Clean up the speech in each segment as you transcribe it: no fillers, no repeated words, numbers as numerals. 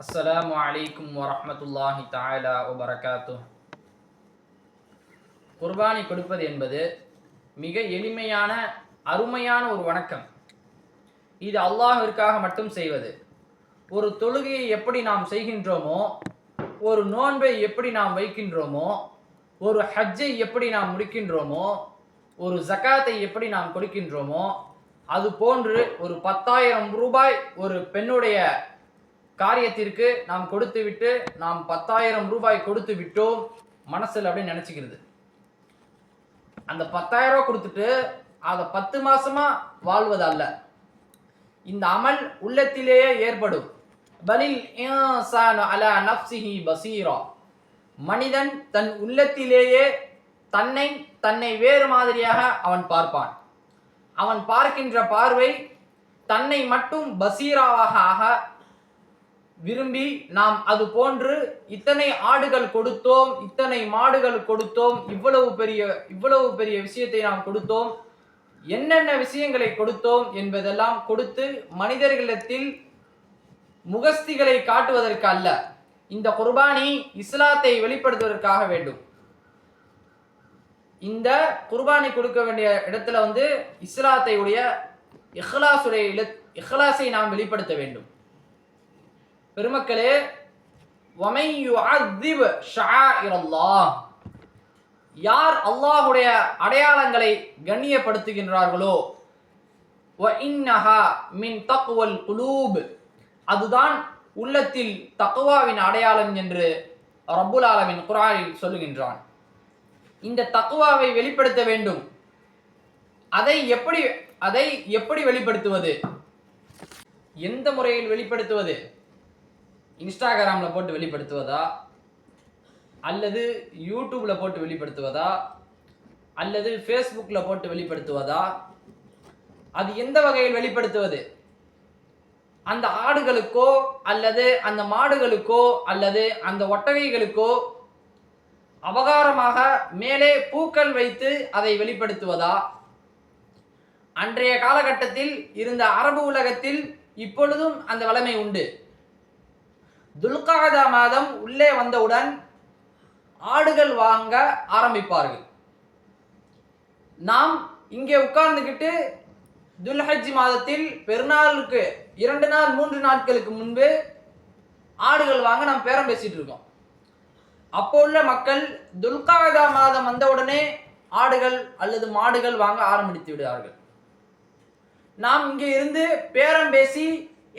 அஸ்ஸலாமு அலைக்கும் வரஹ்மத்துல்லாஹி தஆலா வபரகாத்துஹ். குர்பானி கொடுப்பது என்பது மிக எளிமையான அருமையான ஒரு வணக்கம். இது அல்லாஹ்விற்காக மட்டும் செய்வது. ஒரு தொழுகையை எப்படி நாம் செய்கின்றோமோ, ஒரு நோன்பை எப்படி நாம் வைக்கின்றோமோ, ஒரு ஹஜ்ஜை எப்படி நாம் முடிக்கின்றோமோ, ஒரு ஜகாத்தை எப்படி நாம் கொடுக்கின்றோமோ, அது போன்று ஒரு 10,000 ரூபாய் ஒரு பெண்ணுடைய காரியத்திற்கு நாம் கொடுத்து விட்டு நாம் 10,000 ரூபாய் கொடுத்து விட்டோம் மனசில் அப்படியே நினைச்சுக்கிறது. அந்த 10,000 ரூபாய் கொடுத்துட்டு அதை 10 மாசமா வாழ்வது அல்ல. இந்த அமல் உள்ளத்திலேயே ஏற்படும். பலில் இன்சானு அலா நஃப்ஸிஹி பஸீரா. மனிதன் தன் உள்ளத்திலேயே தன்னை வேறு மாதிரியாக அவன் பார்ப்பான். அவன் பார்க்கின்ற பார்வை தன்னை மட்டும் பசீராவாக ஆக விரும்பி நாம் அது போன்று இத்தனை ஆடுகள் கொடுத்தோம், இத்தனை மாடுகள் கொடுத்தோம், இவ்வளவு பெரிய விஷயத்தை நாம் கொடுத்தோம், என்னென்ன விஷயங்களை கொடுத்தோம் என்பதெல்லாம் கொடுத்து மனிதர்களிடத்தில் முகஸ்திகளை காட்டுவதற்கு அல்ல. இந்த குர்பானி இஸ்லாத்தை வெளிப்படுத்துவதற்காக வேண்டும். இந்த குர்பானி கொடுக்க வேண்டிய இடத்துல இஸ்லாத்தை உடைய இஹ்லாஸை நாம் வெளிப்படுத்த வேண்டும். பெருமக்களே, வமை யுஅذிப் ஷஆயிரல்லாஹ், யார் அல்லாஹ்வுடைய அடையாளங்களை கண்ணியப்படுத்துகின்றார்களோ, வ இன்னஹா மின் தக்வல் குலூப், அதுதான் உள்ளத்தில் தக்வாவின் அடையாளம் என்று ரப்புல் ஆலமீன் குர்ஆனில் சொல்லுகின்றான். இந்த தக்வாவை வெளிப்படுத்த வேண்டும். அதை எப்படி வெளிப்படுத்துவது? எந்த முறையில் வெளிப்படுத்துவது? இன்ஸ்டாகிராமில் போட்டு வெளிப்படுத்துவதா, அல்லது யூடியூப்பில் போட்டு வெளிப்படுத்துவதா, அல்லது ஃபேஸ்புக்கில் போட்டு வெளிப்படுத்துவதா? அது எந்த வகையில் வெளிப்படுத்துவது? அந்த ஆடுகளுக்கோ அல்லது அந்த மாடுகளுக்கோ அல்லது அந்த ஒட்டகைகளுக்கோ அபகாரமாக மேலே பூக்கள் வைத்து அதை வெளிப்படுத்துவதா? அன்றைய காலகட்டத்தில் இருந்த அரபு உலகத்தில் இப்பொழுதும் அந்த வளமை உண்டு. துல்காதா மாதம் உள்ளே வந்தவுடன் ஆடுகள் வாங்க ஆரம்பிப்பார்கள். நாம் இங்கே உட்கார்ந்துக்கிட்டு துல்ஹஜ் மாதத்தில் பெருநாளுக்கு 2 நாள் 3 நாட்களுக்கு முன்பு ஆடுகள் வாங்க நாம் பேரம் பேசிட்டு இருக்கோம். அப்போ உள்ள மக்கள் துல்காதா மாதம் வந்தவுடனே ஆடுகள் அல்லது மாடுகள் வாங்க ஆரம்பித்து விடுவார்கள். நாம் இங்கே இருந்து பேரம் பேசி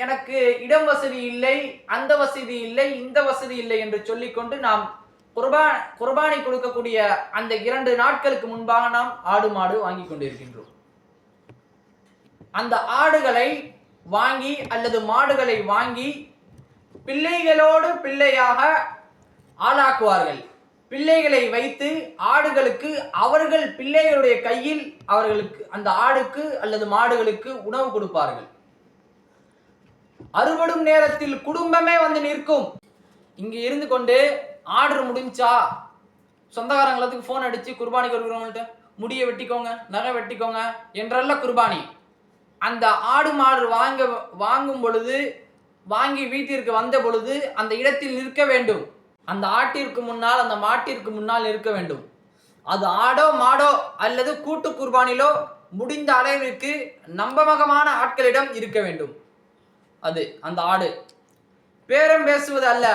எனக்கு இடம் வசதி இல்லை, அந்த வசதி இல்லை, இந்த வசதி இல்லை என்று சொல்லிக்கொண்டு நாம் குர்பானி கொடுக்கக்கூடிய அந்த 2 நாட்களுக்கு முன்பாக நாம் ஆடு மாடு வாங்கி கொண்டிருக்கின்றோம். அந்த ஆடுகளை வாங்கி அல்லது மாடுகளை வாங்கி பிள்ளைகளோடு பிள்ளையாக ஆளாக்குவார்கள். பிள்ளைகளை வைத்து ஆடுகளுக்கு அவர்கள் பிள்ளைகளுடைய கையில் அவர்களுக்கு அந்த ஆடுக்கு அல்லது மாடுகளுக்கு உணவு கொடுப்பார்கள். அறுபடும் நேரத்தில் குடும்பமே வந்து நிற்கும். இங்க இருந்து கொண்டு ஆர்டர் முடிஞ்சா சொந்தக்காரங்களுக்கு போன் அடிச்சு குர்பானி கொடுக்குறவங்கள்ட்ட முடிய வெட்டிக்கோங்க, நகை வெட்டிக்கோங்க என்றல்ல குர்பானி. அந்த ஆடு மாடு வாங்கும் பொழுது, வாங்கி வீட்டிற்கு வந்த பொழுது அந்த இடத்தில் நிற்க வேண்டும். அந்த ஆட்டிற்கு முன்னால் அந்த மாட்டிற்கு முன்னால் நிற்க வேண்டும். அது ஆடோ மாடோ அல்லது கூட்டு குர்பானிலோ முடிந்த அளவிற்கு நம்பகமான ஆட்களிடம் இருக்க வேண்டும். அது அந்த ஆடு பேரம் பேசுவது அல்ல.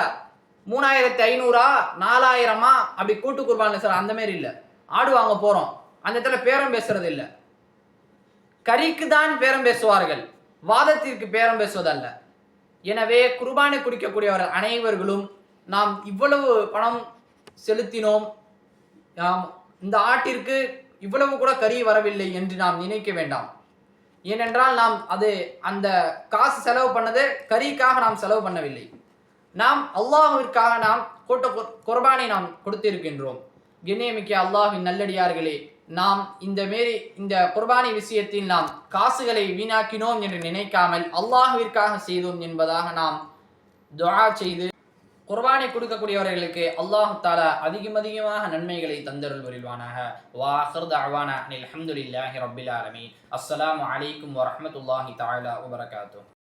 3,500 4,000 அப்படி கூட்டு குர்பானி சார் அந்த மாதிரி இல்லை. ஆடு வாங்க போறோம், அந்த இடத்துல பேரம் பேசுறது இல்லை. கறிக்கு தான் பேரம் பேசுவார்கள், வாதத்திற்கு பேரம் பேசுவதல்ல. எனவே குர்பானி குடிக்கக்கூடியவர்கள் அனைவர்களும் நாம் இவ்வளவு பணம் செலுத்தினோம், இந்த ஆட்டிற்கு இவ்வளவு கூட கறி வரவில்லை என்று நாம் நினைக்க வேண்டாம். ஏனென்றால் நாம் அந்த காசு செலவு பண்ணது கறிக்காக நாம் செலவு பண்ணவில்லை. நாம் அல்லாஹ்விற்காக நாம் குர்பானை நாம் கொடுத்திருக்கின்றோம். கண்ணியமிக்க அல்லாஹ்வின் நல்லடியார்களே, நாம் இந்த குர்பானி விஷயத்தில் நாம் காசுகளை வீணாக்கினோம் என்று நினைக்காமல் அல்லாஹ்விற்காக செய்தோம் என்பதாக நாம் துஆ செய்து குர்பானி கொடுக்கக்கூடியவர்களுக்கு அல்லாஹ் தஆலா அதிகமாக நன்மைகளை தந்தருள் புரிவானாக. வா ஆகிர் தஅவானா அல்ஹம்துலில்லாஹி ரப்பில் ஆலமீன். அஸ்ஸலாமு அலைக்கும் வரஹ்மத்துல்லாஹி தஆலா வபரகாத்துஹு.